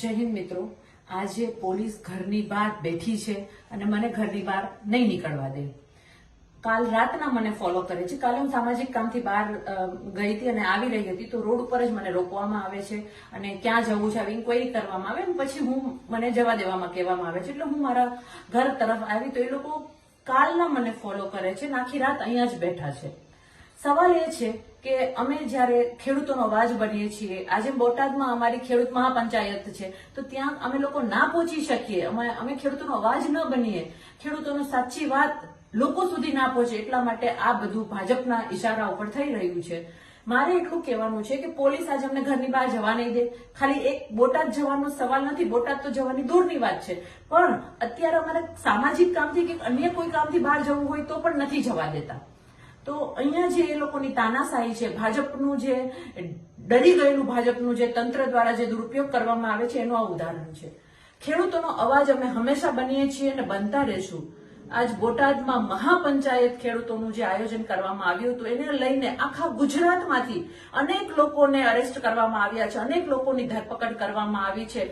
જય હિન્દ મિત્રો, આજે પોલીસ ઘરની બહાર બેઠી છે અને મને ઘરની બહાર નહીં નીકળવા દે. કાલ રાતના મને ફોલો કરે છે. કાલે હું સામાજિક કામથી બહાર ગઈ હતી અને આવી રહી હતી તો રોડ ઉપર જ મને રોકવામાં આવે છે અને ક્યાં જવું છે આવી ઇન્ક્વાયરી કરવામાં આવે અને પછી મને જવા દેવામાં કહેવામાં આવે છે. એટલે હું મારા ઘર તરફ આવી તો એ લોકો કાલના મને ફોલો કરે છે, આખી રાત અહીંયા જ બેઠા છે. સવાલ એ છે કે અમે જ્યારે ખેડૂતોનો અવાજ બનીએ છીએ, આજે બોટાદમાં અમારી ખેડૂત મહાપંચાયત છે તો ત્યાં અમે લોકો ના પહોંચી શકીએ, અમે ખેડૂતોનો અવાજ ન બનીએ, ખેડૂતોનો સાચી વાત લોકો સુધી ના પહોંચે, એટલા માટે આ બધું ભાજપના ઈશારા ઉપર થઈ રહ્યું છે. મારે એટલું કહેવાનું છે કે પોલીસ આજે અમને ઘરની બહાર જવા નહીં દે. ખાલી એક બોટાદ જવાનો સવાલ નથી, બોટાદ તો જવાની દૂરની વાત છે, પણ અત્યારે અમારે સામાજિક કામથી કે અન્ય કોઈ કામથી બહાર જવું હોય તો પણ નથી જવા દેતા. તો અહીંયા જે એ લોકોની તાનાશાહી છે, ભાજપનું જે ડરી ગયેલું ભાજપનું જે તંત્ર દ્વારા જે દુરુપયોગ કરવામાં આવે છે એનું આ ઉદાહરણ છે. ખેડૂતોનો અવાજ અમે હંમેશા બનીએ છીએ અને બનતા રહેશું. આજ બોટાદમાં મહાપંચાયત ખેડૂતોનું જે આયોજન કરવામાં આવ્યું હતું એને લઈને આખા ગુજરાતમાંથી અનેક લોકોને અરેસ્ટ કરવામાં આવ્યા છે, અનેક લોકોની ધરપકડ કરવામાં આવી છે.